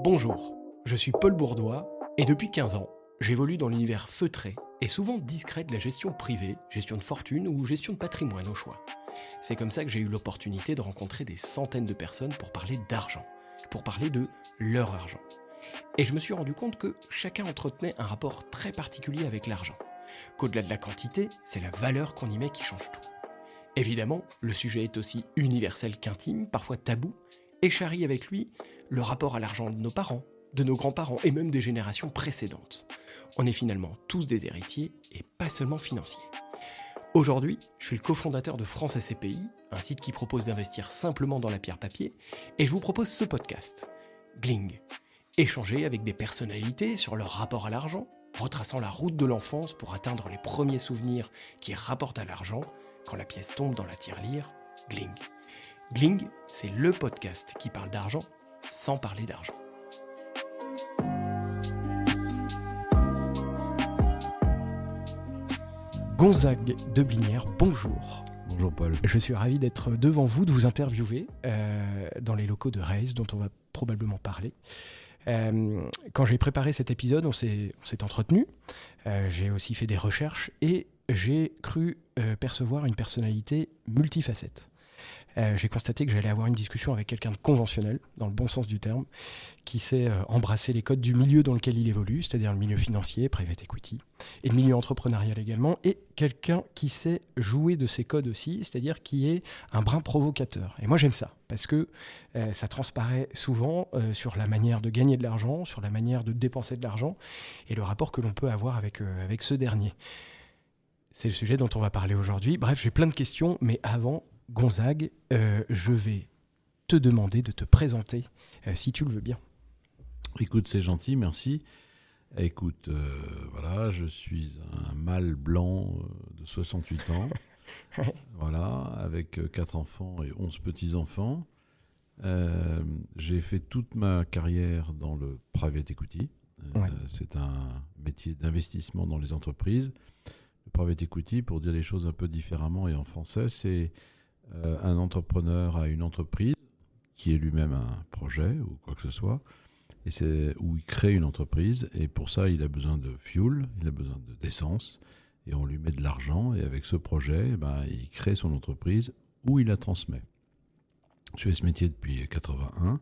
Bonjour, je suis Paul Bourdois et depuis 15 ans, j'évolue dans l'univers feutré et souvent discret de la gestion privée, gestion de fortune ou gestion de patrimoine au choix. C'est comme ça que j'ai eu l'opportunité de rencontrer des centaines de personnes pour parler d'argent, pour parler de leur argent. Et je me suis rendu compte que chacun entretenait un rapport très particulier avec l'argent, qu'au-delà de la quantité, c'est la valeur qu'on y met qui change tout. Évidemment, le sujet est aussi universel qu'intime, parfois tabou, et charrie avec lui le rapport à l'argent de nos parents, de nos grands-parents et même des générations précédentes. On est finalement tous des héritiers et pas seulement financiers. Aujourd'hui, je suis le cofondateur de France SCPI, un site qui propose d'investir simplement dans la pierre papier, et je vous propose ce podcast, Gling. Échanger avec des personnalités sur leur rapport à l'argent, retraçant la route de l'enfance pour atteindre les premiers souvenirs qui rapportent à l'argent quand la pièce tombe dans la tirelire, Gling. Gling, c'est le podcast qui parle d'argent sans parler d'argent. Gonzague de Blinière, bonjour. Bonjour Paul. Je suis ravi d'être devant vous, de vous interviewer dans les locaux de Raise, dont on va probablement parler. Quand j'ai préparé cet épisode, on s'est entretenu. J'ai aussi fait des recherches et j'ai cru percevoir une personnalité multifacette. J'ai constaté que j'allais avoir une discussion avec quelqu'un de conventionnel, dans le bon sens du terme, qui sait embrasser les codes du milieu dans lequel il évolue, c'est-à-dire le milieu financier, private equity, et le milieu entrepreneurial également, et quelqu'un qui sait jouer de ces codes aussi, c'est-à-dire qui est un brin provocateur. Et moi j'aime ça, parce que ça transparaît souvent sur la manière de gagner de l'argent, sur la manière de dépenser de l'argent, et le rapport que l'on peut avoir avec ce dernier. C'est le sujet dont on va parler aujourd'hui. Bref, j'ai plein de questions, mais avant, Gonzague, je vais te demander de te présenter, si tu le veux bien. Écoute, c'est gentil, merci. Écoute, voilà, je suis un mâle blanc de 68 ans, voilà, avec 4 enfants et 11 petits-enfants. J'ai fait toute ma carrière dans le private equity. C'est un métier d'investissement dans les entreprises. Le private equity, pour dire les choses un peu différemment et en français, c'est un entrepreneur a une entreprise qui est lui-même un projet ou quoi que ce soit, et c'est où il crée une entreprise, et pour ça il a besoin de fuel, il a besoin d'essence, et on lui met de l'argent, et avec ce projet, il crée son entreprise ou il la transmet. Je fais ce métier depuis 81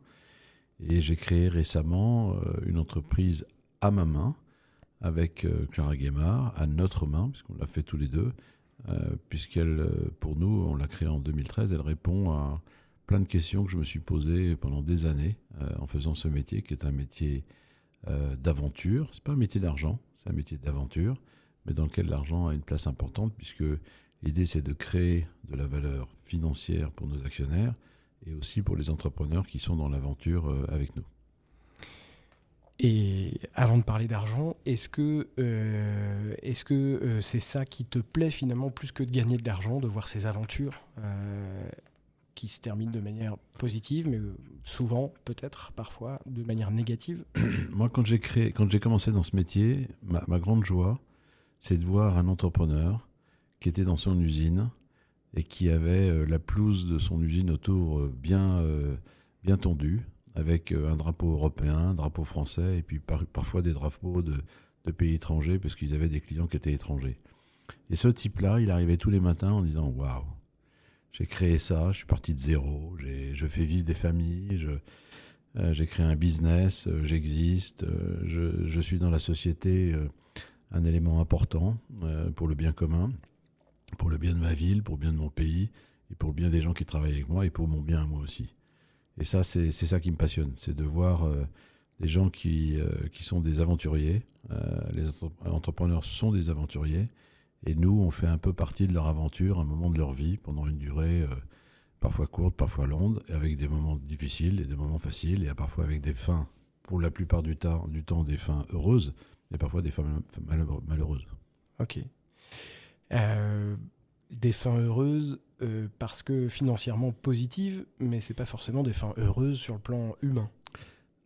et j'ai créé récemment une entreprise à ma main avec Clara Guémard, à notre main, puisqu'on l'a fait tous les deux. Puisqu'elle, pour nous, on l'a créée en 2013, elle répond à plein de questions que je me suis posées pendant des années en faisant ce métier, qui est un métier d'aventure. C'est pas un métier d'argent, c'est un métier d'aventure, mais dans lequel l'argent a une place importante, puisque l'idée c'est de créer de la valeur financière pour nos actionnaires et aussi pour les entrepreneurs qui sont dans l'aventure avec nous. Et avant de parler d'argent, est-ce que c'est ça qui te plaît finalement plus que de gagner de l'argent, de voir ces aventures qui se terminent de manière positive, mais souvent, peut-être, parfois, de manière négative? Moi, quand j'ai commencé dans ce métier, ma grande joie, c'est de voir un entrepreneur qui était dans son usine et qui avait la pelouse de son usine autour bien tendue, avec un drapeau européen, un drapeau français, et puis parfois des drapeaux de pays étrangers, parce qu'ils avaient des clients qui étaient étrangers. Et ce type-là, il arrivait tous les matins en disant « Waouh, j'ai créé ça, je suis parti de zéro, je fais vivre des familles, j'ai créé un business, j'existe, je suis dans la société un élément important pour le bien commun, pour le bien de ma ville, pour le bien de mon pays, et pour le bien des gens qui travaillent avec moi, et pour mon bien à moi aussi. » Et ça, c'est ça qui me passionne, c'est de voir des gens qui sont des aventuriers. Les entrepreneurs sont des aventuriers, et nous, on fait un peu partie de leur aventure, un moment de leur vie, pendant une durée parfois courte, parfois longue, avec des moments difficiles et des moments faciles, et parfois avec des fins, pour la plupart du temps des fins heureuses, et parfois des fins malheureuses. Ok. Des fins heureuses parce que financièrement positives, mais c'est pas forcément des fins heureuses sur le plan humain.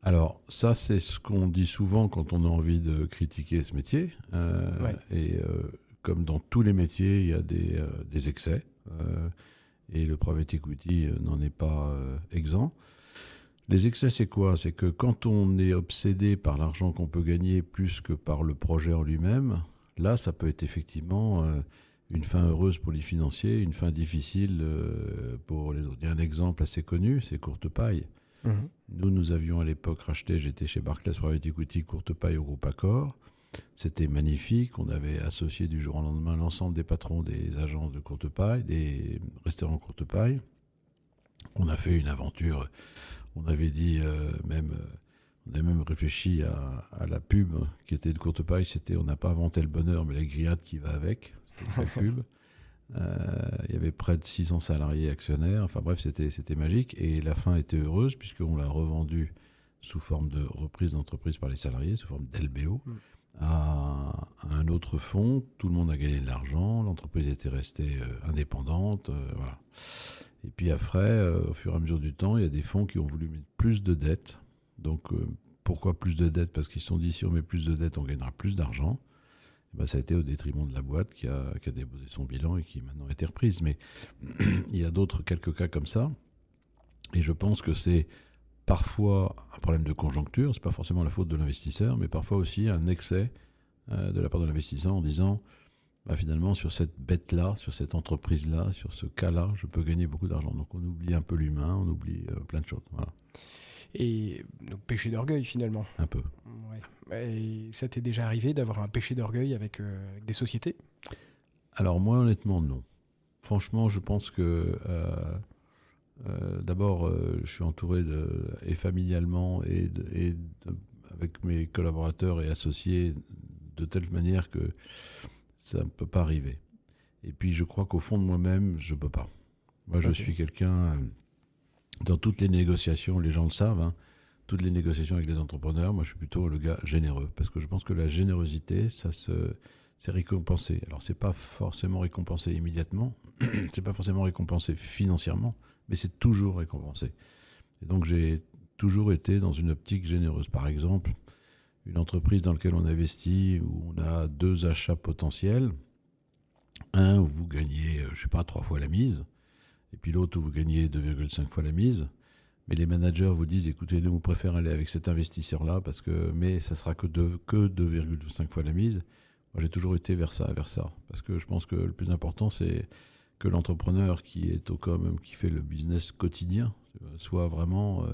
Alors ça, c'est ce qu'on dit souvent quand on a envie de critiquer ce métier. Et comme dans tous les métiers, il y a des excès. Et le private equity n'en est pas exempt. Les excès, c'est quoi? C'est que quand on est obsédé par l'argent qu'on peut gagner plus que par le projet en lui-même, là, ça peut être effectivement une fin heureuse pour les financiers, une fin difficile pour les autres. Il y a un exemple assez connu, c'est Courtepaille. Mhm. Nous avions à l'époque racheté, j'étais chez Barclays Private Equity, Courtepaille au groupe Accor. C'était magnifique. On avait associé du jour au lendemain l'ensemble des patrons des agences de Courtepaille, des restaurants Courtepaille. On a fait une aventure. On avait dit on avait même réfléchi à la pub qui était de Courtepaille. C'était on n'a pas inventé le bonheur, mais la grillade qui va avec. C'était une belle pub. Il y avait près de 600 salariés actionnaires. Enfin bref, c'était magique. Et la fin était heureuse puisqu'on l'a revendu sous forme de reprise d'entreprise par les salariés, sous forme d'LBO, à un autre fonds. Tout le monde a gagné de l'argent. L'entreprise était restée indépendante. Voilà. Et puis après, au fur et à mesure du temps, il y a des fonds qui ont voulu mettre plus de dettes. Donc pourquoi plus de dettes? Parce qu'ils se sont dit si on met plus de dettes, on gagnera plus d'argent. Ben, ça a été au détriment de la boîte qui a déposé son bilan et qui maintenant a été reprise. Mais il y a quelques cas comme ça. Et je pense que c'est parfois un problème de conjoncture. C'est pas forcément la faute de l'investisseur, mais parfois aussi un excès de la part de l'investisseur en disant bah, finalement sur cette bête-là, sur cette entreprise-là, sur ce cas-là, je peux gagner beaucoup d'argent. Donc on oublie un peu l'humain, on oublie plein de choses. Voilà. Et donc péché d'orgueil finalement. Un peu. Ouais. Et ça t'est déjà arrivé d'avoir un péché d'orgueil avec des sociétés? Alors moi honnêtement non. Franchement je pense que d'abord je suis entouré et familialement avec mes collaborateurs et associés de telle manière que ça ne peut pas arriver. Et puis je crois qu'au fond de moi-même je ne peux pas. Moi je suis quelqu'un... Dans toutes les négociations, les gens le savent, hein, toutes les négociations avec les entrepreneurs, moi je suis plutôt le gars généreux. Parce que je pense que la générosité, c'est récompensé. Alors c'est pas forcément récompensé immédiatement, c'est pas forcément récompensé financièrement, mais c'est toujours récompensé. Et donc j'ai toujours été dans une optique généreuse. Par exemple, une entreprise dans laquelle on investit, où on a 2 achats potentiels, un où vous gagnez, 3 fois la mise, et puis l'autre où vous gagnez 2,5 fois la mise. Mais les managers vous disent, écoutez, nous, on préfère aller avec cet investisseur-là, mais ça sera que 2,5 fois la mise. Moi, j'ai toujours été vers ça. Parce que je pense que le plus important, c'est que l'entrepreneur qui est qui fait le business quotidien, soit vraiment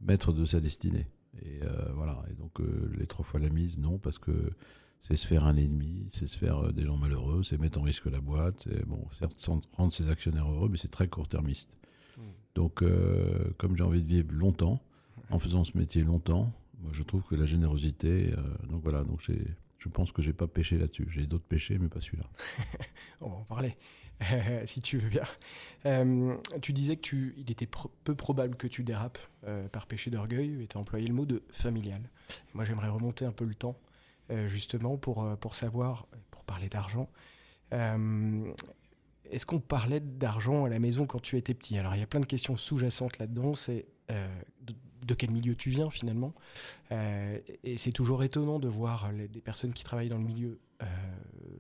maître de sa destinée. Et voilà. Et donc, les 3 fois la mise, non, parce que c'est se faire un ennemi, c'est se faire des gens malheureux, c'est mettre en risque la boîte. Et bon, certes, sans rendre ses actionnaires heureux, mais c'est très court-termiste. Donc, comme j'ai envie de vivre longtemps, en faisant ce métier longtemps, moi, je trouve que la générosité... donc voilà, donc je pense que j'ai pas péché là-dessus. J'ai d'autres péchés, mais pas celui-là. On va en parler, si tu veux bien. Tu disais qu'il était peu probable que tu dérapes par péché d'orgueil, et tu as employé le mot de familial. Et moi, j'aimerais remonter un peu le temps, justement, pour savoir, pour parler d'argent. Est-ce qu'on parlait d'argent à la maison quand tu étais petit? Alors, il y a plein de questions sous-jacentes là-dedans. C'est de quel milieu tu viens, finalement? Et c'est toujours étonnant de voir des personnes qui travaillent dans le milieu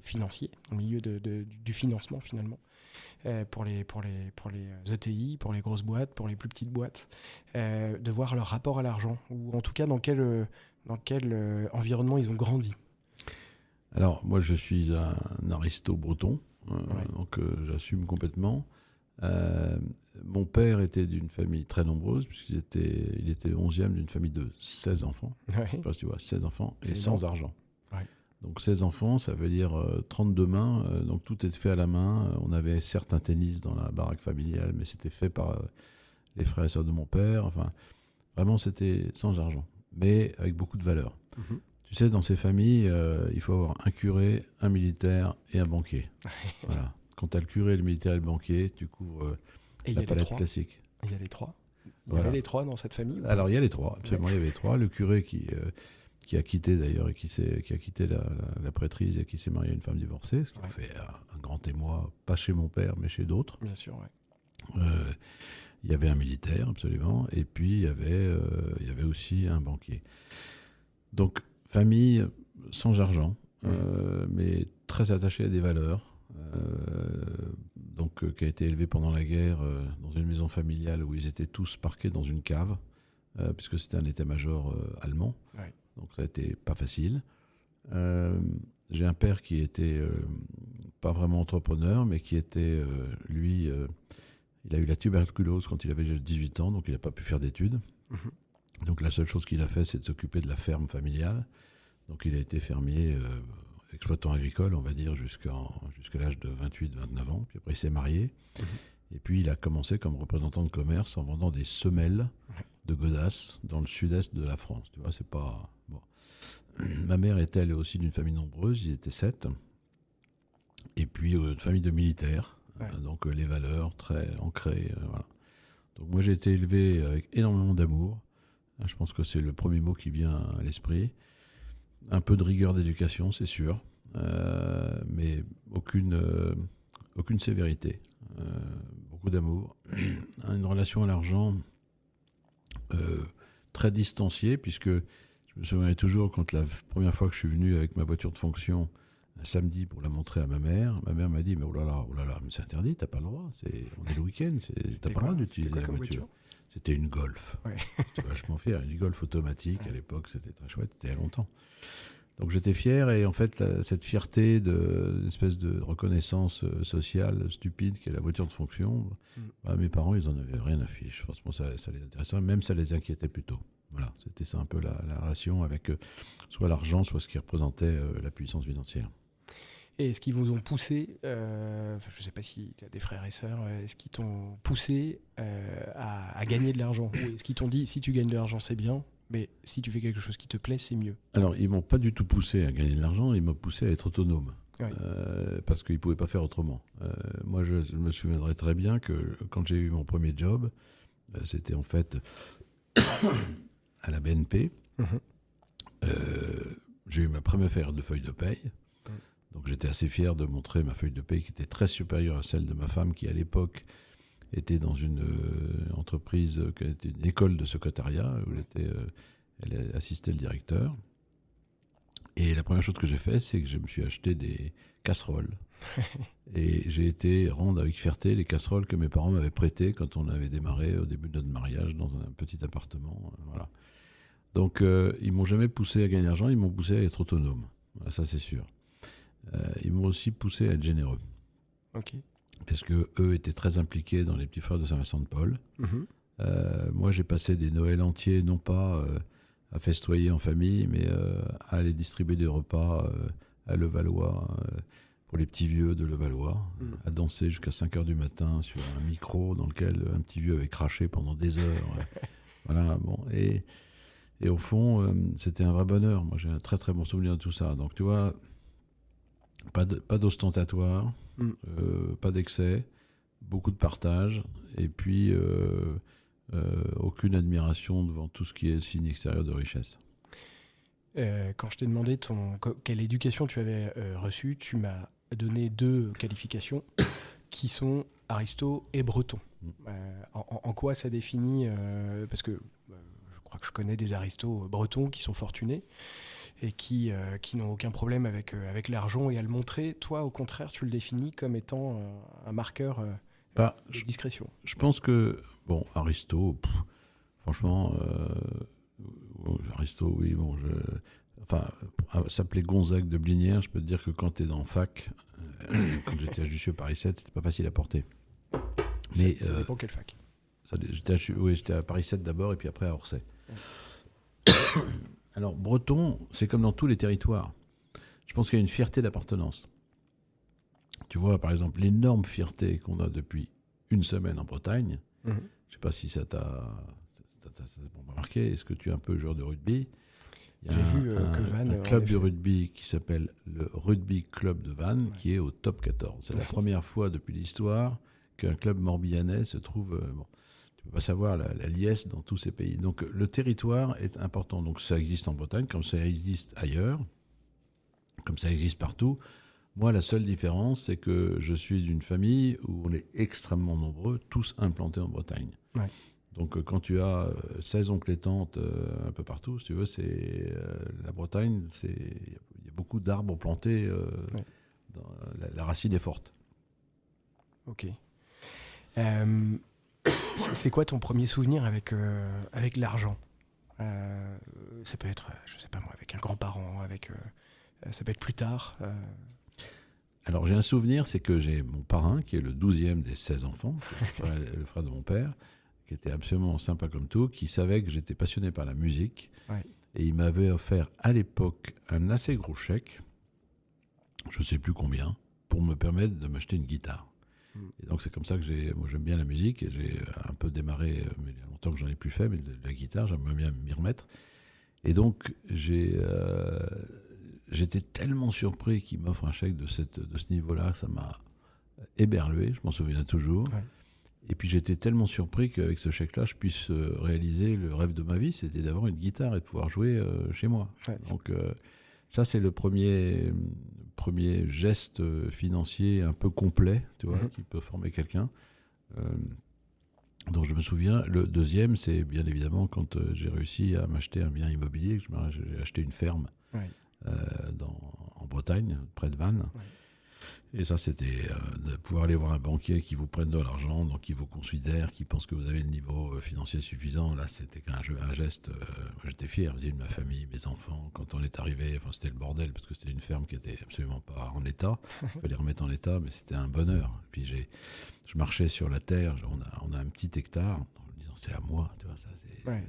financier, dans le milieu du financement, finalement, pour les ETI, pour les grosses boîtes, pour les plus petites boîtes, de voir leur rapport à l'argent, ou en tout cas dans quel environnement ils ont grandi. Alors, moi, je suis un aristo breton. Donc j'assume complètement. Mon père était d'une famille très nombreuse, puisqu'il était le 11e d'une famille de 16 enfants. Ouais. Je sais pas si tu vois, 16 enfants, et C'est sans énorme. argent. Ouais. Donc 16 enfants, ça veut dire 32 mains, donc tout est fait à la main. On avait certes un tennis dans la baraque familiale, mais c'était fait par les frères et sœurs de mon père. Enfin, vraiment, c'était sans argent, mais avec beaucoup de valeur. Mm-hmm. Tu sais, dans ces familles, il faut avoir un curé, un militaire et un banquier. Voilà. Quand tu as le curé, le militaire et le banquier, tu couvres la palette classique. Il y a les trois. Il y Voilà. avait les trois dans cette famille? Alors, il y a les trois, absolument, ouais. Il y avait les trois. Le curé qui a quitté d'ailleurs, et qui a quitté la prêtrise et qui s'est marié à une femme divorcée, ce qui a fait un grand émoi, pas chez mon père, mais chez d'autres. Bien sûr, ouais. Il y avait un militaire, absolument, et puis il y avait aussi un banquier. Donc, famille sans argent, mais très attachée à des valeurs, qui a été élevée pendant la guerre dans une maison familiale où ils étaient tous parqués dans une cave. puisque c'était un état-major allemand. Ouais. Donc ça a été pas facile. J'ai un père qui était pas vraiment entrepreneur, mais qui était, lui, il a eu la tuberculose quand il avait 18 ans, donc il n'a pas pu faire d'études. Donc la seule chose qu'il a fait, c'est de s'occuper de la ferme familiale. Donc il a été fermier, exploitant agricole, on va dire, jusqu'à l'âge de 28-29 ans. Puis après, il s'est marié. Et puis il a commencé comme représentant de commerce en vendant des semelles de godasses dans le sud-est de la France. Tu vois, c'est pas... Bon. Ma mère était elle aussi d'une famille nombreuse, ils étaient 7. Et puis une famille de militaires. Donc les valeurs très ancrées. Voilà. Donc moi j'ai été élevé avec énormément d'amour. Je pense que c'est le premier mot qui vient à l'esprit. Un peu de rigueur d'éducation, c'est sûr, mais aucune sévérité. Beaucoup d'amour. Une relation à l'argent très distanciée, puisque je me souviens toujours quand la première fois que je suis venu avec ma voiture de fonction un samedi pour la montrer à ma mère m'a dit mais oh là là, mais c'est interdit, t'as pas le droit, on est le week-end, t'as pas le droit d'utiliser la voiture. C'était une Golf. Ouais. J'étais vachement fier, une Golf automatique à l'époque, c'était très chouette, c'était il y a longtemps. Donc j'étais fier et en fait cette fierté d'une espèce de reconnaissance sociale stupide qu'est la voiture de fonction, mes parents ils en avaient rien à fiche. Franchement ça les intéressait, même ça les inquiétait plutôt. Voilà, c'était ça un peu la relation avec soit l'argent, soit ce qui représentait la puissance financière. Et est-ce qu'ils vous ont poussé, je ne sais pas si tu as des frères et sœurs, est-ce qu'ils t'ont poussé à gagner de l'argent? Ou est-ce qu'ils t'ont dit, si tu gagnes de l'argent, c'est bien, mais si tu fais quelque chose qui te plaît, c'est mieux? Alors, ils ne m'ont pas du tout poussé à gagner de l'argent, ils m'ont poussé à être autonome, parce qu'ils ne pouvaient pas faire autrement. Moi, je me souviendrai très bien que quand j'ai eu mon premier job, c'était en fait à la BNP. J'ai eu ma première feuille de paye. Donc j'étais assez fier de montrer ma feuille de paye qui était très supérieure à celle de ma femme qui à l'époque était dans une entreprise qui était une école de secrétariat où elle assistait le directeur. Et la première chose que j'ai fait, c'est que je me suis acheté des casseroles. Et j'ai été rendre avec fierté les casseroles que mes parents m'avaient prêtées quand on avait démarré au début de notre mariage dans un petit appartement. Voilà. Donc ils m'ont jamais poussé à gagner de l'argent, ils m'ont poussé à être autonome. Voilà, ça c'est sûr. Ils m'ont aussi poussé à être généreux. Okay. Parce qu'eux étaient très impliqués dans les petits frères de Saint-Vincent-de-Paul. Moi, j'ai passé des Noëls entiers, non pas à festoyer en famille, mais à aller distribuer des repas à Levallois, pour les petits vieux de Levallois, à danser jusqu'à 5h du matin sur un micro dans lequel un petit vieux avait craché pendant des heures. Voilà, bon. Et au fond, c'était un vrai bonheur. Moi, j'ai un très très bon souvenir de tout ça. Donc, tu vois... Pas d'ostentatoire, pas d'excès, beaucoup de partage, et puis aucune admiration devant tout ce qui est signe extérieur de richesse. Quand je t'ai demandé quelle éducation tu avais reçue, tu m'as donné 2 qualifications qui sont Aristo et Breton. En quoi ça définit parce que je crois que je connais des aristos bretons qui sont fortunés et qui n'ont aucun problème avec l'argent et à le montrer. Toi, au contraire, tu le définis comme étant un marqueur de discrétion. Je pense que, Aristo, franchement, Aristo, oui, s'appelait Gonzague de Blinière, je peux te dire que quand tu es en fac, quand j'étais à Jussieu Paris 7, c'était pas facile à porter. Mais ça dépend quelle fac. J'étais à Paris 7 d'abord et puis après à Orsay. Alors, breton, c'est comme dans tous les territoires. Je pense qu'il y a une fierté d'appartenance. Tu vois, par exemple, l'énorme fierté qu'on a depuis une semaine en Bretagne. Je ne sais pas si ça t'a remarqué. Est-ce que tu es un peu joueur de rugby? Il y a un club de rugby qui s'appelle le Rugby Club de Vannes, qui est au top 14. C'est la première fois depuis l'histoire qu'un club morbihanais se trouve... On va savoir la liesse dans tous ces pays. Donc le territoire est important. Donc ça existe en Bretagne, comme ça existe ailleurs, comme ça existe partout. Moi, la seule différence, c'est que je suis d'une famille où on est extrêmement nombreux, tous implantés en Bretagne. Ouais. Donc quand tu as 16 oncles et tantes un peu partout, si tu veux, c'est la Bretagne, il y a beaucoup d'arbres plantés. La racine est forte. Ok. C'est quoi ton premier souvenir avec l'argent? Ça peut être, je sais pas moi, avec un grand-parent, ça peut être plus tard. Alors j'ai un souvenir, c'est que j'ai mon parrain, qui est le 12e des 16 enfants, le frère de mon père, qui était absolument sympa comme tout, qui savait que j'étais passionné par la musique. Ouais. Et il m'avait offert à l'époque un assez gros chèque, je ne sais plus combien, pour me permettre de m'acheter une guitare. Et donc c'est comme ça que moi j'aime bien la musique, et j'ai un peu démarré, mais il y a longtemps que j'en ai plus fait, mais de la guitare, j'aimerais bien m'y remettre. Et donc j'étais tellement surpris qu'il m'offre un chèque de ce niveau-là, ça m'a éberlué, je m'en souviens toujours. Ouais. Et puis j'étais tellement surpris qu'avec ce chèque-là, je puisse réaliser le rêve de ma vie, c'était d'avoir une guitare et de pouvoir jouer chez moi. Ouais. Donc ça, c'est le premier geste financier un peu complet, tu vois, qui peut former quelqu'un. Donc je me souviens, le deuxième, c'est bien évidemment quand j'ai réussi à m'acheter un bien immobilier, j'ai acheté une ferme en Bretagne, près de Vannes. Ouais. Et ça, c'était de pouvoir aller voir un banquier qui vous prenne de l'argent, donc qui vous considère, qui pense que vous avez le niveau financier suffisant. Là, c'était un geste. J'étais fier, de ma famille, mes enfants. Quand on est arrivé, c'était le bordel, parce que c'était une ferme qui était absolument pas en état. Il fallait remettre en état, mais c'était un bonheur. Et puis je marchais sur la terre, on a un petit hectare, en me disant c'est à moi. Tu vois,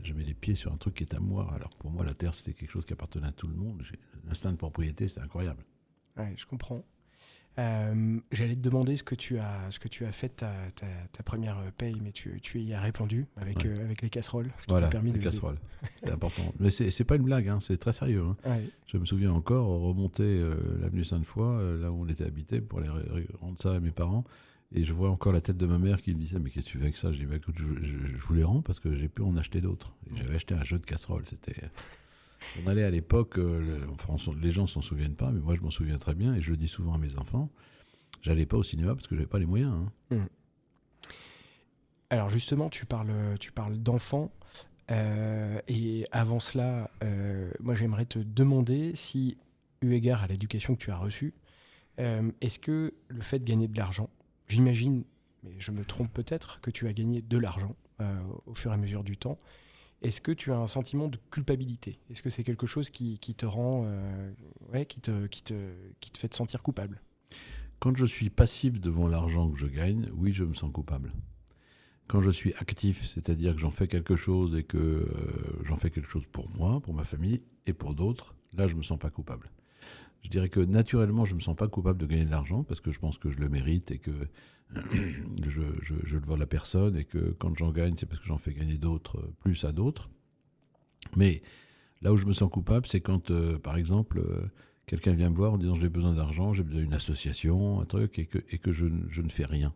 je mets les pieds sur un truc qui est à moi. Alors pour moi, la terre, c'était quelque chose qui appartenait à tout le monde. L'instinct de propriété, c'était incroyable. Ouais, je comprends. J'allais te demander ce que tu as fait ta première paye, mais tu y as répondu avec les casseroles, ce qui t'a permis les casseroles, c'est important. Mais c'est pas une blague, hein, c'est très sérieux. Hein. Ouais. Je me souviens encore remonter l'avenue Sainte-Foy, là où on était habité, pour aller rendre ça à mes parents. Et je vois encore la tête de ma mère qui me disait mais qu'est-ce que tu fais avec ça? Je dis bah, écoute, je vous les rends parce que j'ai pu en acheter d'autres. Et j'avais acheté un jeu de casseroles, c'était... On allait à l'époque, les gens ne s'en souviennent pas, mais moi je m'en souviens très bien, et je le dis souvent à mes enfants, j'allais pas au cinéma parce que j'avais pas les moyens. Hein. Alors justement, tu parles d'enfants, et avant cela, moi j'aimerais te demander si, eu égard à l'éducation que tu as reçue, est-ce que le fait de gagner de l'argent, j'imagine, mais je me trompe peut-être, que tu as gagné de l'argent au fur et à mesure du temps, est-ce que tu as un sentiment de culpabilité? Est-ce que c'est quelque chose qui te rend, qui te fait te sentir coupable? Quand je suis passif devant l'argent que je gagne, oui, je me sens coupable. Quand je suis actif, c'est-à-dire que j'en fais quelque chose et que j'en fais quelque chose pour moi, pour ma famille et pour d'autres, là, je me sens pas coupable. Je dirais que naturellement, je me sens pas coupable de gagner de l'argent parce que je pense que je le mérite et que je le vole à personne, et que quand j'en gagne, c'est parce que j'en fais gagner d'autres, plus à d'autres. Mais là où je me sens coupable, c'est quand, par exemple, quelqu'un vient me voir en disant j'ai besoin d'argent, j'ai besoin d'une association, un truc, et que je ne fais rien.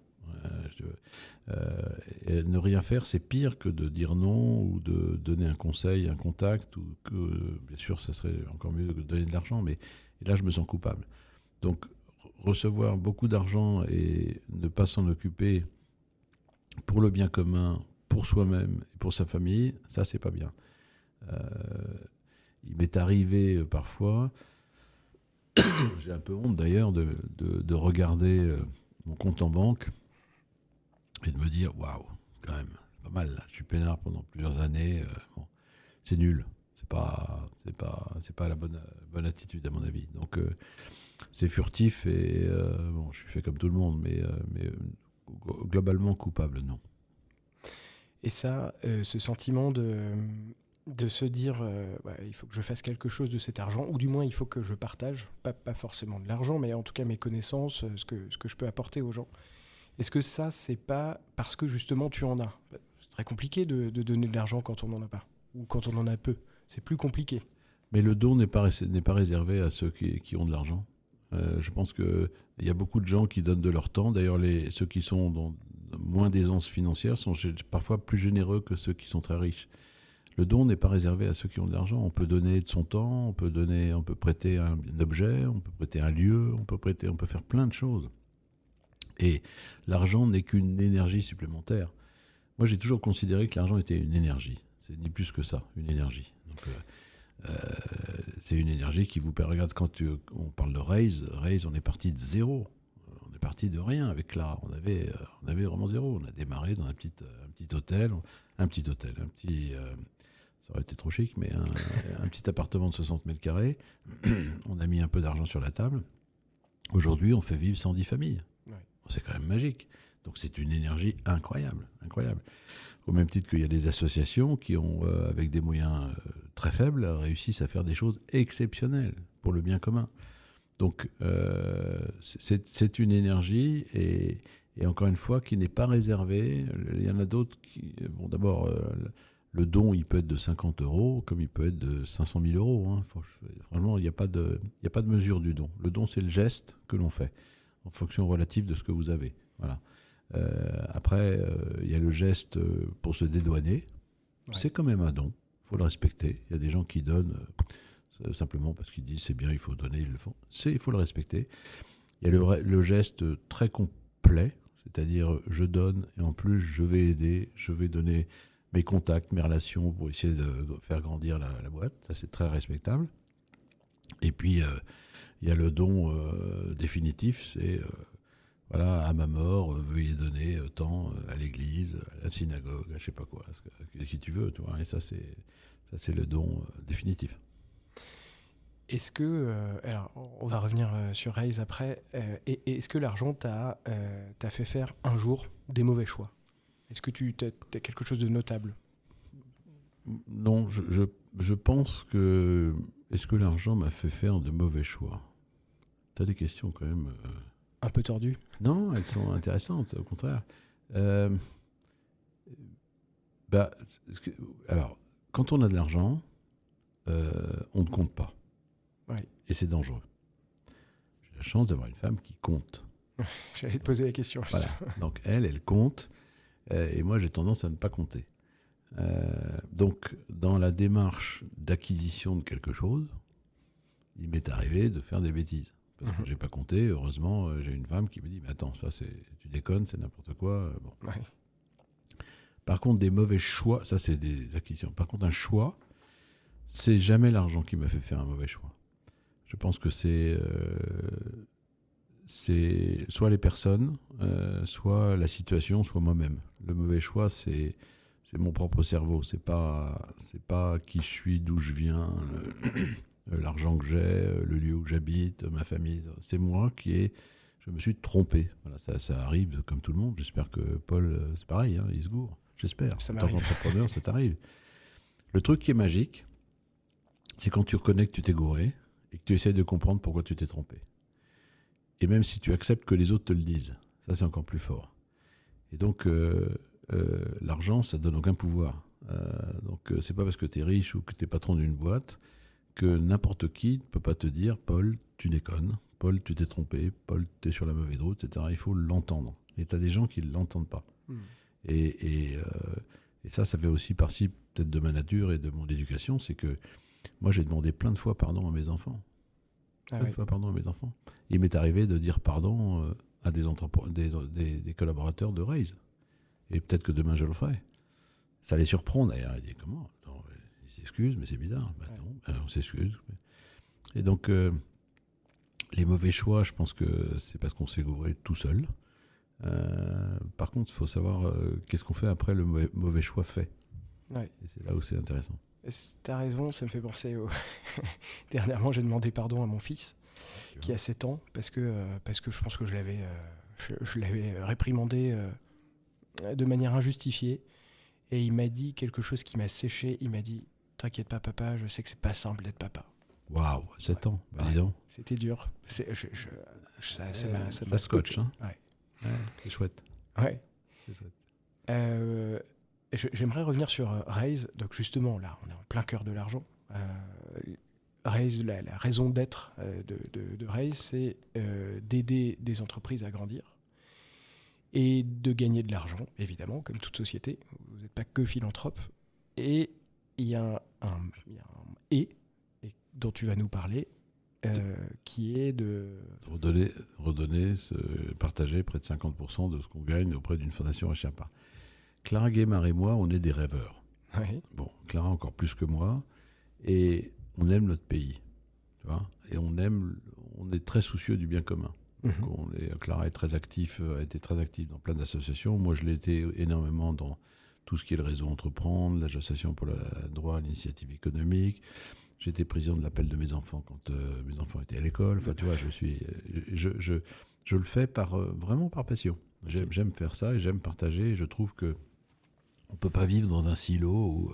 Et ne rien faire, c'est pire que de dire non ou de donner un conseil, un contact, ou que, bien sûr, ça serait encore mieux que de donner de l'argent, mais là, je me sens coupable. Donc, recevoir beaucoup d'argent et ne pas s'en occuper pour le bien commun, pour soi-même et pour sa famille, ça, c'est pas bien. Il m'est arrivé parfois, j'ai un peu honte d'ailleurs, de regarder mon compte en banque et de me dire, waouh, quand même, pas mal, là. Je suis peinard pendant plusieurs années, bon, c'est nul. C'est pas la bonne attitude à mon avis. Donc c'est furtif et je suis fait comme tout le monde, mais globalement coupable, non. Et ça, ce sentiment de se dire il faut que je fasse quelque chose de cet argent, ou du moins il faut que je partage, pas forcément de l'argent, mais en tout cas mes connaissances, ce que je peux apporter aux gens. Est-ce que ça, c'est pas parce que justement tu en as? C'est très compliqué de donner de l'argent quand on n'en a pas, ou quand on en a peu. C'est plus compliqué. Mais le don n'est pas réservé à ceux qui ont de l'argent. Je pense qu'il y a beaucoup de gens qui donnent de leur temps. D'ailleurs, ceux qui sont dans moins d'aisance financière sont parfois plus généreux que ceux qui sont très riches. Le don n'est pas réservé à ceux qui ont de l'argent. On peut donner de son temps, on peut prêter un objet, on peut prêter un lieu, on peut faire plein de choses. Et l'argent n'est qu'une énergie supplémentaire. Moi, j'ai toujours considéré que l'argent était une énergie. C'est ni plus que ça, une énergie. Donc, c'est une énergie qui vous permet. Regarde, quand on parle de Raise, on est parti de zéro. On est parti de rien avec Clara. On avait vraiment zéro. On a démarré dans un petit hôtel, ça aurait été trop chic, mais un petit appartement de 60 mètres carrés. On a mis un peu d'argent sur la table. Aujourd'hui, on fait vivre 110 familles. Ouais. C'est quand même magique. Donc c'est une énergie incroyable, incroyable. Au même titre qu'il y a des associations qui ont, avec des moyens très faibles, réussissent à faire des choses exceptionnelles pour le bien commun. Donc c'est une énergie et encore une fois qui n'est pas réservée. Il y en a d'autres qui... Bon, d'abord, le don, il peut être de 50 € comme il peut être de 500 000 €. Hein. Franchement, il n'y a pas de mesure du don. Le don, c'est le geste que l'on fait en fonction relative de ce que vous avez. Voilà. Après, il y a le geste pour se dédouaner. Ouais. C'est quand même un don. Il faut le respecter. Il y a des gens qui donnent simplement parce qu'ils disent c'est bien, il faut donner, ils le font. Il faut le respecter. Il y a le geste très complet, c'est-à-dire je donne et en plus je vais aider, je vais donner mes contacts, mes relations pour essayer de faire grandir la boîte. Ça, c'est très respectable. Et puis, il y a le don définitif, c'est... Voilà, à ma mort, veuillez donner tant à l'église, à la synagogue, à je sais pas quoi, qui tu veux, tu vois. Et ça, c'est le don définitif. Est-ce que, alors on va revenir sur Raise après, est-ce que l'argent t'a fait faire un jour des mauvais choix ? Est-ce que tu as quelque chose de notable ? Non, je pense que... Est-ce que l'argent m'a fait faire de mauvais choix ? Tu as des questions quand même... Un peu tordues ? Non, elles sont intéressantes, au contraire. Alors, quand on a de l'argent, on ne compte pas. Oui. Et c'est dangereux. J'ai la chance d'avoir une femme qui compte. J'allais te poser la question. Voilà. Donc, elle compte. Et moi, j'ai tendance à ne pas compter. Donc, dans la démarche d'acquisition de quelque chose, il m'est arrivé de faire des bêtises. Parce que j'ai pas compté, heureusement, j'ai une femme qui me dit « Mais attends, ça, tu déconnes, c'est n'importe quoi. » Bon. Ouais. Par contre, des mauvais choix, ça, c'est des acquisitions. Par contre, un choix, c'est jamais l'argent qui m'a fait faire un mauvais choix. Je pense que c'est soit les personnes, soit la situation, soit moi-même. Le mauvais choix, c'est mon propre cerveau. C'est pas qui je suis, d'où je viens... l'argent que j'ai, le lieu où j'habite, ma famille, c'est moi je me suis trompé. Voilà, ça arrive comme tout le monde. J'espère que Paul, c'est pareil, hein, il se gourre. J'espère. Ça en tant qu'entrepreneur, ça t'arrive. Le truc qui est magique, c'est quand tu reconnais que tu t'es gouré et que tu essaies de comprendre pourquoi tu t'es trompé. Et même si tu acceptes que les autres te le disent, ça c'est encore plus fort. Et donc, l'argent, ça ne donne aucun pouvoir. Donc, c'est pas parce que tu es riche ou que tu es patron d'une boîte que n'importe qui ne peut pas te dire « Paul, tu déconnes, Paul, tu t'es trompé, Paul, tu es sur la mauvaise route, etc. » Il faut l'entendre. Et tu as des gens qui ne l'entendent pas. Et ça fait aussi partie peut-être de ma nature et de mon éducation, c'est que moi, j'ai demandé plein de fois pardon à mes enfants. Il m'est arrivé de dire pardon à des collaborateurs de Raise. Et peut-être que demain, je le ferai. Ça les surprend d'ailleurs. Ils disent « Comment ? » Ils s'excusent, mais c'est bizarre. Non, on s'excuse. Et donc, les mauvais choix, je pense que c'est parce qu'on s'est gouré tout seul. Par contre, il faut savoir qu'est-ce qu'on fait après le mauvais choix fait. Ouais. Et c'est là où c'est intéressant. T'as raison, ça me fait penser au... Dernièrement, j'ai demandé pardon à mon fils, qui a 7 ans, parce que je pense que je l'avais réprimandé de manière injustifiée. Et il m'a dit quelque chose qui m'a séché. Il m'a dit « T'inquiète pas, papa, je sais que c'est pas simple d'être papa. » Waouh, 7 ans, bah, dis donc. C'était dur. Ça scotche, hein. Ouais, c'est chouette. Ouais. C'est chouette. J'aimerais revenir sur Raise. Donc justement, là, on est en plein cœur de l'argent. Raise, la raison d'être de Raise, c'est d'aider des entreprises à grandir et de gagner de l'argent, évidemment, comme toute société. Vous n'êtes pas que philanthrope. Et il y a un dont tu vas nous parler, qui est de... Redonner, partager près de 50% de ce qu'on gagne auprès d'une fondation Achiapa. Clara Guémard et moi, on est des rêveurs. Oui. Bon, Clara encore plus que moi. Et on aime notre pays. Tu vois, et on est très soucieux du bien commun. Donc Clara a été très active dans plein d'associations. Moi, je l'ai été énormément dans tout ce qui est le réseau Entreprendre, l'association pour le droit à l'initiative économique. J'étais président de l'appel de mes enfants quand mes enfants étaient à l'école. Enfin, tu vois, je le fais vraiment par passion. J'aime faire ça et j'aime partager. Et je trouve que on peut pas vivre dans un silo où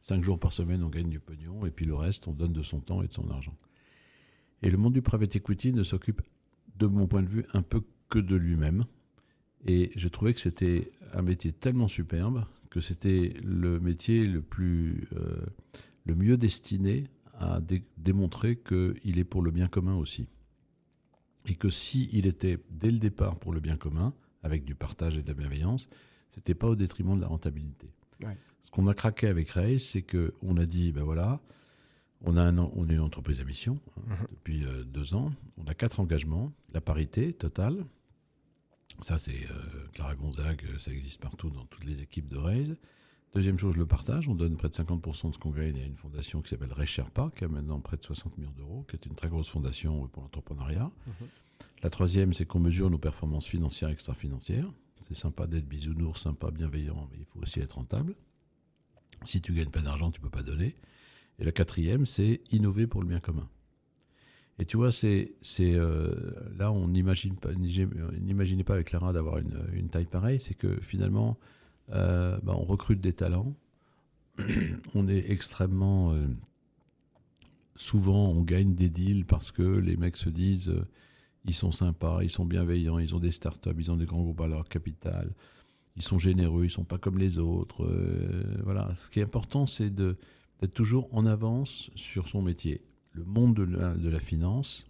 5 jours par semaine on gagne du pognon et puis le reste on donne de son temps et de son argent. Et le monde du private equity ne s'occupe, de mon point de vue, un peu que de lui-même. Et je trouvais que c'était un métier tellement superbe que c'était le métier le mieux destiné à démontrer qu'il est pour le bien commun aussi. Et que s'il était dès le départ pour le bien commun, avec du partage et de la bienveillance, c'était pas au détriment de la rentabilité. Ouais. Ce qu'on a craqué avec Raise, c'est qu'on a dit, ben voilà, on est une entreprise à mission depuis 2 ans, on a 4 engagements, la parité totale, ça c'est Clara Gonzague, ça existe partout dans toutes les équipes de Raise. Deuxième chose, le partage, on donne près de 50% de ce qu'on gagne à une fondation qui s'appelle Raise Sherpa, qui a maintenant près de 60 millions d'euros, qui est une très grosse fondation pour l'entrepreneuriat. La troisième, c'est qu'on mesure nos performances financières et extra-financières. C'est sympa d'être bisounours, sympa, bienveillant, mais il faut aussi être rentable. Si tu gagnes pas d'argent, tu peux pas donner. Et la quatrième, c'est innover pour le bien commun. Et tu vois, là, on n'imaginait pas avec Clara d'avoir une taille pareille. C'est que finalement, on recrute des talents. On est extrêmement... souvent, on gagne des deals parce que les mecs se disent... ils sont sympas, ils sont bienveillants, ils ont des startups, ils ont des grands groupes à leur capital. Ils sont généreux, ils ne sont pas comme les autres. Voilà. Ce qui est important, c'est d'être toujours en avance sur son métier. Le monde de la finance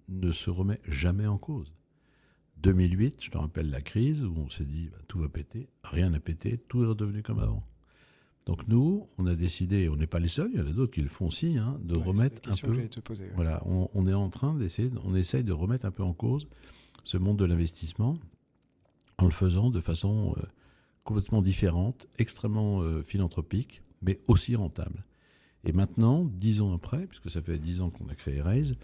ne se remet jamais en cause. 2008, je te rappelle la crise où on s'est dit tout va péter, rien n'a pété, tout est redevenu comme avant. Donc nous, on a décidé, on n'est pas les seuls, il y en a d'autres qui le font aussi, de remettre un peu. Te poser, ouais. Voilà, on est en train on essaye de remettre un peu en cause ce monde de l'investissement en le faisant de façon complètement différente, extrêmement philanthropique, mais aussi rentable. Et maintenant, 10 ans après, puisque ça fait 10 ans qu'on a créé Raise,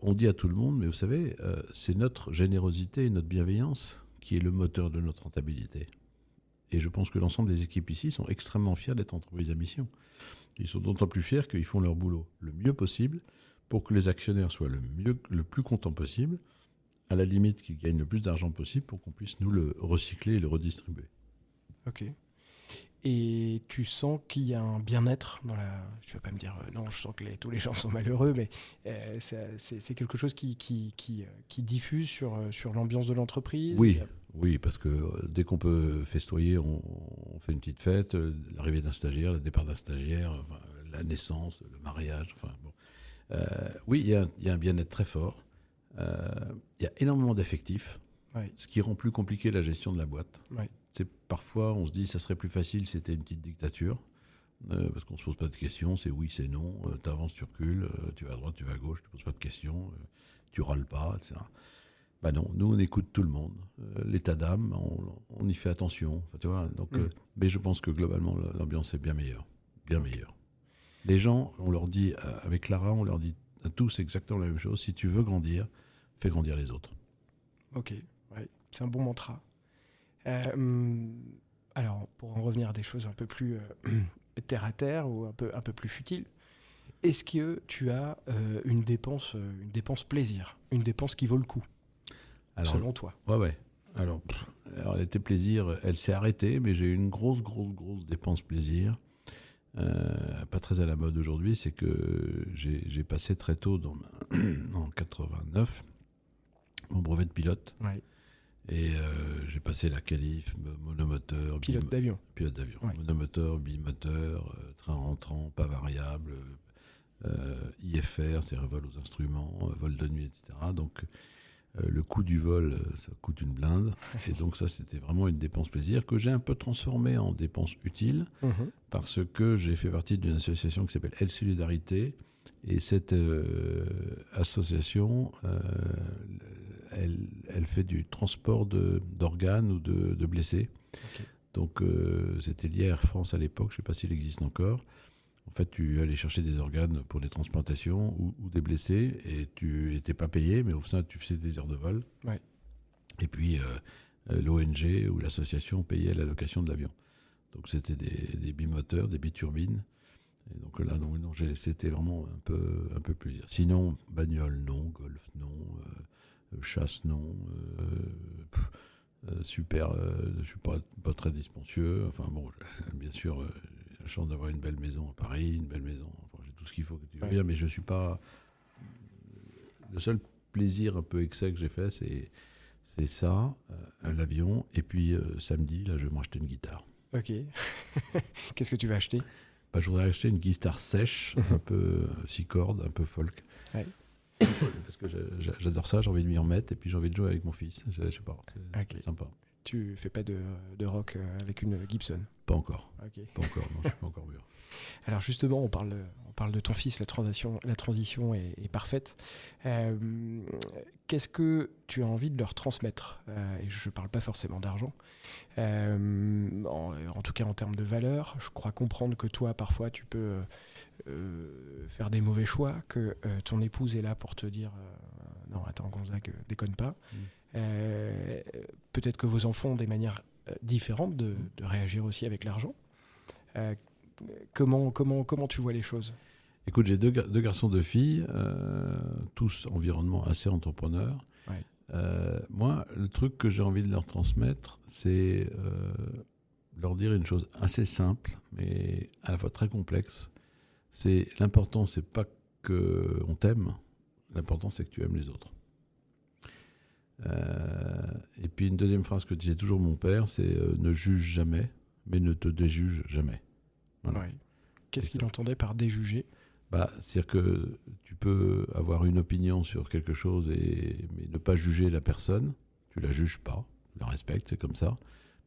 on dit à tout le monde, mais vous savez, c'est notre générosité et notre bienveillance qui est le moteur de notre rentabilité. Et je pense que l'ensemble des équipes ici sont extrêmement fiers d'être entreprises à mission. Ils sont d'autant plus fiers qu'ils font leur boulot le mieux possible pour que les actionnaires soient le plus contents possible, à la limite qu'ils gagnent le plus d'argent possible pour qu'on puisse nous le recycler et le redistribuer. Ok. Et tu sens qu'il y a un bien-être dans la... Tu vas pas me dire, non, je sens que tous les gens sont malheureux, mais c'est quelque chose qui diffuse sur l'ambiance de l'entreprise. Oui, parce que dès qu'on peut festoyer, on fait une petite fête, l'arrivée d'un stagiaire, le départ d'un stagiaire, la naissance, le mariage, oui, il y a un bien-être très fort. Il y a énormément d'affectifs, ce qui rend plus compliqué la gestion de la boîte. Parfois, on se dit ça serait plus facile si c'était une petite dictature, parce qu'on ne se pose pas de questions, c'est oui, c'est non, tu avances, tu recules, tu vas à droite, tu vas à gauche, tu ne poses pas de questions, tu râles pas, etc. Non, nous on écoute tout le monde. L'état d'âme, on y fait attention. Tu vois, donc, mais je pense que globalement l'ambiance est bien meilleure. Bien meilleure. Les gens, on leur dit, avec Clara, on leur dit à tous exactement la même chose. Si tu veux grandir, fais grandir les autres. Ok, ouais, c'est un bon mantra. Alors, pour en revenir à des choses un peu plus terre à terre ou un peu plus futiles, est-ce que tu as une dépense plaisir, une dépense qui vaut le coup? Alors, selon toi. Ouais. Alors, elle était plaisir, elle s'est arrêtée, mais j'ai eu une grosse dépense plaisir. Pas très à la mode aujourd'hui, c'est que j'ai passé très tôt, en 89, mon brevet de pilote. Ouais. Et j'ai passé la qualif, monomoteur. Pilote d'avion. Ouais. Monomoteur, bimoteur, train rentrant, pas variable, IFR, c'est vol aux instruments, vol de nuit, etc. Donc, le coût du vol, ça coûte une blinde. Et donc ça, c'était vraiment une dépense plaisir que j'ai un peu transformée en dépense utile parce que j'ai fait partie d'une association qui s'appelle Elle Solidarité. Et cette association, elle fait du transport d'organes ou de blessés. Okay. Donc c'était lié à Air France à l'époque, je ne sais pas s'il existe encore. En fait, tu allais chercher des organes pour des transplantations ou des blessés et tu n'étais pas payé, mais au final, tu faisais des heures de vol. Ouais. Et puis, l'ONG ou l'association payait la location de l'avion. Donc c'était des bimoteurs, des biturbines. Et donc là, c'était vraiment un peu plaisir. Sinon, bagnole, non. Golf, non. Chasse, non. Super, je suis pas très dispensieux. Enfin bon, bien sûr, j'ai la chance d'avoir une belle maison à Paris, une belle maison. Enfin, j'ai tout ce qu'il faut que tu veux dire, mais je suis pas. Le seul plaisir un peu excès que j'ai fait, c'est ça, l'avion. Et puis samedi, là, je vais m'acheter une guitare. Ok. Qu'est-ce que tu vas acheter? Je voudrais acheter une guitare sèche, un peu 6 cordes, un peu folk. Ouais. Parce que j'adore ça, j'ai envie de m'y remettre et puis j'ai envie de jouer avec mon fils. Je sais pas, c'est sympa. Tu fais pas de rock avec une Gibson? Pas encore. Okay. Pas encore, non, je suis pas encore mûr. Alors justement, on parle de ton fils, la transition est parfaite. Qu'est-ce que tu as envie de leur transmettre? Et je ne parle pas forcément d'argent. En tout cas, en termes de valeur, je crois comprendre que toi, parfois, tu peux faire des mauvais choix, que ton épouse est là pour te dire non, attends, Gonzague, déconne pas. Peut-être que vos enfants ont des manières différentes de réagir aussi avec l'argent. Comment tu vois les choses? Écoute, j'ai deux garçons, 2 filles, tous environnement assez entrepreneurs. Ouais. Moi, le truc que j'ai envie de leur transmettre, c'est leur dire une chose assez simple, mais à la fois très complexe. C'est l'important, c'est pas qu'on t'aime, l'important c'est que tu aimes les autres. Et puis une deuxième phrase que disait toujours mon père, c'est ne juge jamais, mais ne te déjuge jamais. Voilà. Ouais. Qu'est-ce qu'il entendait par déjuger? C'est-à-dire que tu peux avoir une opinion sur quelque chose mais ne pas juger la personne. Tu la juges pas, tu la respectes, c'est comme ça.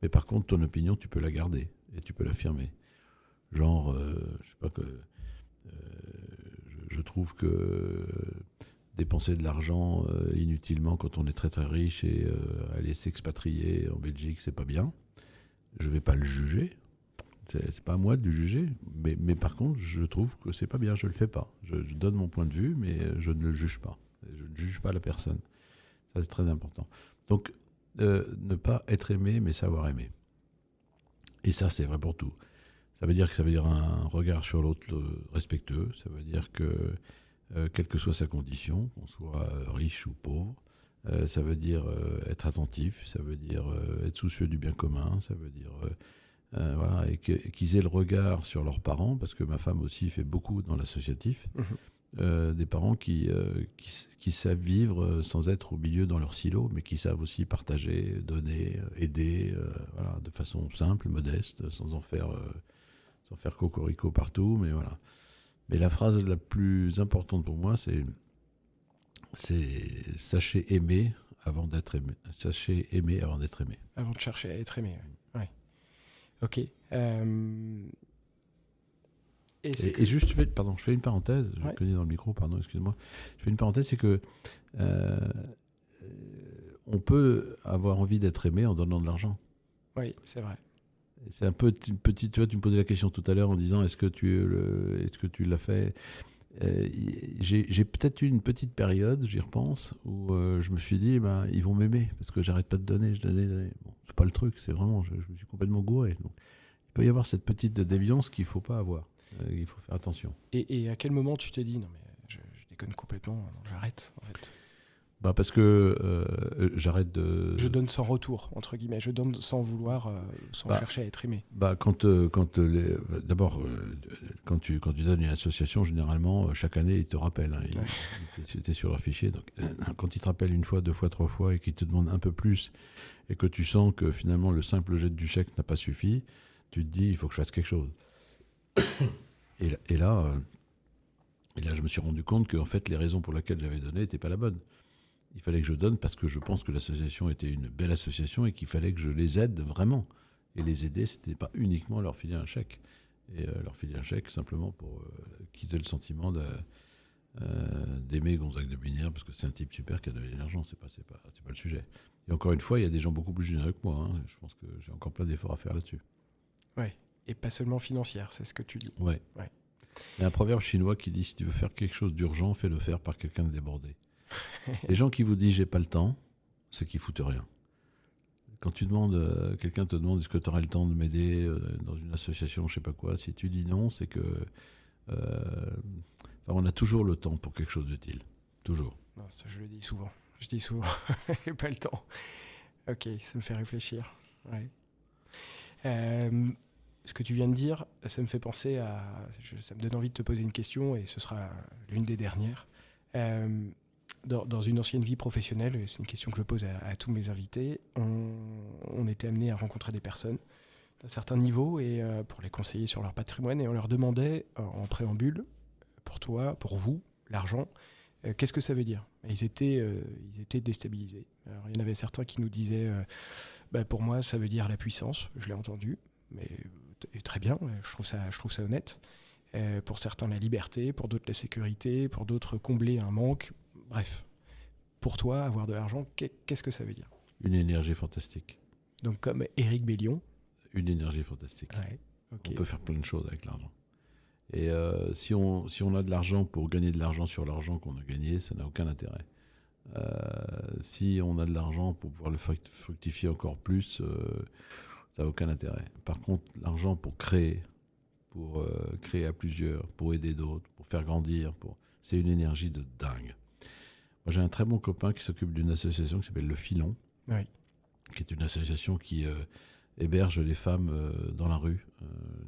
Mais par contre, ton opinion, tu peux la garder et tu peux l'affirmer. Genre, je sais pas que je trouve que dépenser de l'argent inutilement quand on est très très riche et aller s'expatrier en Belgique, c'est pas bien. Je vais pas le juger. C'est pas à moi de le juger, mais par contre, je trouve que c'est pas bien, je le fais pas. Je donne mon point de vue, mais je ne le juge pas. Je ne juge pas la personne. Ça, c'est très important. Donc, ne pas être aimé, mais savoir aimer. Et ça, c'est vrai pour tout. Ça veut dire un regard sur l'autre respectueux. Ça veut dire que, quelle que soit sa condition, qu'on soit riche ou pauvre, ça veut dire être attentif, ça veut dire être soucieux du bien commun, ça veut dire... voilà, et qu'ils aient le regard sur leurs parents, parce que ma femme aussi fait beaucoup dans l'associatif, des parents qui savent vivre sans être au milieu dans leur silo, mais qui savent aussi partager, donner, aider, voilà, de façon simple, modeste, sans faire cocorico partout, mais voilà. Mais la phrase la plus importante pour moi, c'est sachez aimer avant d'être aimé. Sachez aimer avant d'être aimé. Avant de chercher à être aimé, ouais. Ok. Et juste, je fais une parenthèse. Je connais dans le micro, pardon, excuse-moi. Je fais une parenthèse, c'est que on peut avoir envie d'être aimé en donnant de l'argent. Oui, c'est vrai. C'est un peu une petite. Tu vois, tu me posais la question tout à l'heure en disant est-ce que tu l'as fait? J'ai peut-être eu une petite période, j'y repense, où je me suis dit ils vont m'aimer parce que j'arrête pas de donner, je donnais. Bon, c'est pas le truc, c'est vraiment, je me suis complètement gouré. Donc, il peut y avoir cette petite déviance qu'il faut pas avoir. Il faut faire attention. Et à quel moment tu t'es dit non mais je déconne complètement, non, j'arrête en fait? Parce que j'arrête de... Je donne sans retour, entre guillemets. Je donne sans vouloir, sans chercher à être aimé. D'abord, quand tu donnes une association, généralement, chaque année, ils te rappellent. Hein, t'es sur leur fichier. Donc, quand ils te rappellent 1 fois, 2 fois, 3 fois, et qu'ils te demandent un peu plus, et que tu sens que finalement, le simple jet du chèque n'a pas suffi, tu te dis, il faut que je fasse quelque chose. Et là, je me suis rendu compte que en fait, les raisons pour lesquelles j'avais donné n'étaient pas la bonne. Il fallait que je donne parce que je pense que l'association était une belle association et qu'il fallait que je les aide vraiment. Et les aider, c'était pas uniquement leur filer un chèque. Et leur filer un chèque simplement pour qu'ils aient le sentiment d'aimer Gonzague de Binière parce que c'est un type super qui a donné de l'argent. C'est pas le sujet. Et encore une fois, il y a des gens beaucoup plus généreux que moi. Hein. Je pense que j'ai encore plein d'efforts à faire là-dessus. Ouais. Et pas seulement financière, c'est ce que tu dis. Ouais. Il y a un proverbe chinois qui dit si tu veux faire quelque chose d'urgent, fais-le faire par quelqu'un de débordé. Les gens qui vous disent j'ai pas le temps, c'est qu'ils foutent rien. quand tu demandes, quelqu'un te demande est-ce que tu aurais le temps de m'aider dans une association, je sais pas quoi, si tu dis non, c'est que on a toujours le temps pour quelque chose d'utile. Toujours. Non, ça, je le dis souvent. Je dis souvent, j'ai pas le temps. Ok, ça me fait réfléchir. Ouais. Ce que tu viens de dire, ça me fait penser à... Ça me donne envie de te poser une question, et ce sera l'une des dernières. Dans une ancienne vie professionnelle, et c'est une question que je pose à tous mes invités, on était amené à rencontrer des personnes d'un certain niveau et pour les conseiller sur leur patrimoine, et on leur demandait en préambule, pour toi, pour vous, l'argent, qu'est-ce que ça veut dire ? Et ils étaient déstabilisés. Alors, il y en avait certains qui nous disaient pour moi, ça veut dire la puissance, je l'ai entendu, mais très bien, je trouve ça honnête. Pour certains, la liberté, pour d'autres, la sécurité, pour d'autres, combler un manque. Bref, pour toi, avoir de l'argent, qu'est-ce que ça veut dire ? Une énergie fantastique. Donc, comme Éric Bellion. Une énergie fantastique. Ouais, okay. On peut faire plein de choses avec l'argent. Et si on a de l'argent pour gagner de l'argent sur l'argent qu'on a gagné, ça n'a aucun intérêt. Si on a de l'argent pour pouvoir le fructifier encore plus, ça n'a aucun intérêt. Par contre, l'argent pour créer à plusieurs, pour aider d'autres, pour faire grandir, c'est une énergie de dingue. Moi, j'ai un très bon copain qui s'occupe d'une association qui s'appelle Le Filon, oui. qui est une association qui héberge les femmes dans la rue,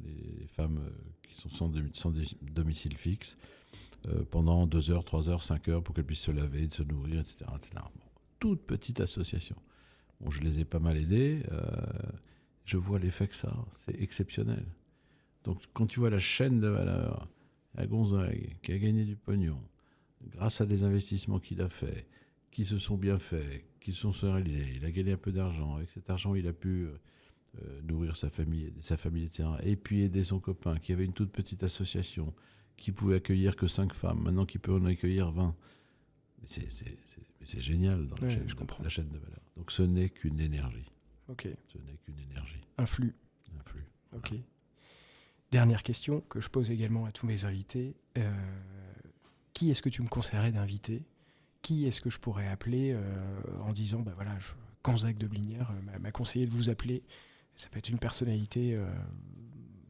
les femmes qui sont sans domicile fixe, pendant 2 heures, 3 heures, 5 heures, pour qu'elles puissent se laver, se nourrir, etc. etc. Bon, toute petite association. Bon, je les ai pas mal aidées. Je vois l'effet que ça a. C'est exceptionnel. Donc, quand tu vois la chaîne de valeur à Gonzague, qui a gagné du pognon, grâce à des investissements qu'il a faits, qui se sont bien faits, qui se sont réalisés, il a gagné un peu d'argent. Avec cet argent, il a pu nourrir sa famille, etc. Et puis aider son copain, qui avait une toute petite association, qui pouvait accueillir que 5 femmes, maintenant qu'il peut en accueillir 20. Mais c'est génial dans la chaîne de valeur. Donc, ce n'est qu'une énergie. Ok. Ce n'est qu'une énergie. Un flux. Ok. Voilà. Dernière question que je pose également à tous mes invités. Qui est-ce que tu me conseillerais d'inviter ? Qui est-ce que je pourrais appeler en disant, Gonzague de Blinière m'a conseillé de vous appeler. Ça peut être une personnalité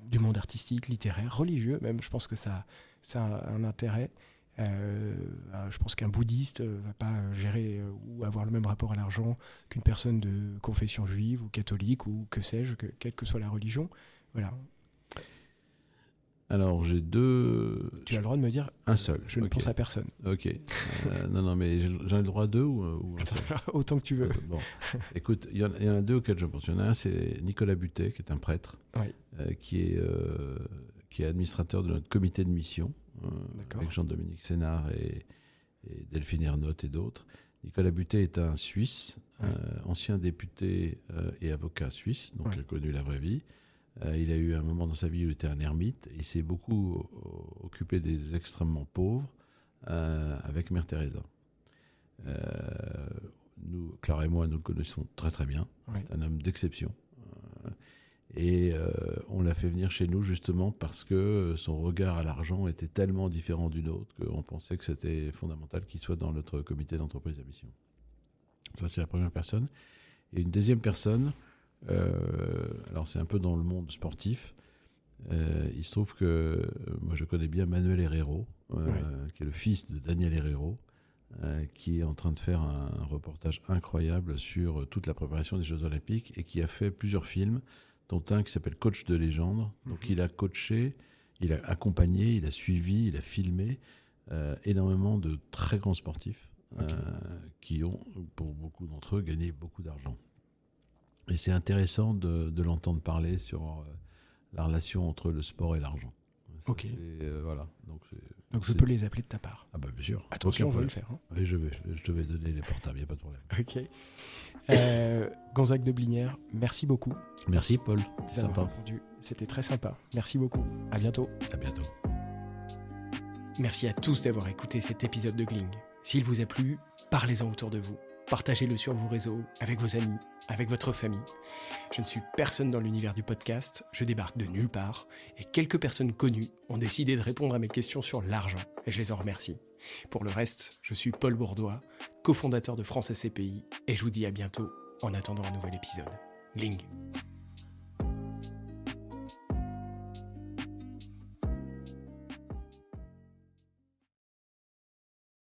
du monde artistique, littéraire, religieux même. Je pense que ça a un intérêt. Je pense qu'un bouddhiste va pas gérer ou avoir le même rapport à l'argent qu'une personne de confession juive ou catholique ou que sais-je, quelle que soit la religion. Voilà. Alors, j'ai 2... Tu as le droit de me dire un seul. Je ne pense à personne. Ok. Non, mais j'en ai le droit à 2 ou un seul. Autant que tu veux. Bon. Écoute, il y en a 2 auxquels je pense. Il y en a un, c'est Nicolas Butet, qui est un prêtre, qui est administrateur de notre comité de mission, avec Jean-Dominique Sénard et Delphine Ernotte et d'autres. Nicolas Butet est un Suisse, ancien député et avocat suisse, donc il a connu la vraie vie. Il a eu un moment dans sa vie où il était un ermite. Il s'est beaucoup occupé des extrêmement pauvres avec Mère Teresa. Nous, Clara et moi, nous le connaissons très très bien. C'est un homme d'exception. Et on l'a fait venir chez nous justement parce que son regard à l'argent était tellement différent du nôtre qu'on pensait que c'était fondamental qu'il soit dans notre comité d'entreprise à mission. Ça, c'est la première personne. Et une deuxième personne... alors c'est un peu dans le monde sportif. Il se trouve que moi je connais bien Manuel Herrero, qui est le fils de Daniel Herrero, qui est en train de faire un reportage incroyable sur toute la préparation des Jeux Olympiques et qui a fait plusieurs films, dont un qui s'appelle Coach de légende. Donc il a coaché, il a accompagné, il a suivi, il a filmé énormément de très grands sportifs qui ont, pour beaucoup d'entre eux, gagné beaucoup d'argent. Et c'est intéressant de l'entendre parler sur la relation entre le sport et l'argent. Ok. Voilà. Donc je peux les appeler de ta part. Ah bah bien sûr. Attention, je vais le faire. Hein. Oui, je te vais donner les portables, il n'y a pas de problème. Ok. Gonzague de Blinière, merci beaucoup. Merci Paul, c'était sympa. C'était très sympa. Merci beaucoup. À bientôt. À bientôt. Merci à tous d'avoir écouté cet épisode de Gling. S'il vous a plu, parlez-en autour de vous. Partagez-le sur vos réseaux, avec vos amis, avec votre famille. Je ne suis personne dans l'univers du podcast, je débarque de nulle part, et quelques personnes connues ont décidé de répondre à mes questions sur l'argent, et je les en remercie. Pour le reste, je suis Paul Bourdois, cofondateur de France SCPI, et je vous dis à bientôt en attendant un nouvel épisode. Gling.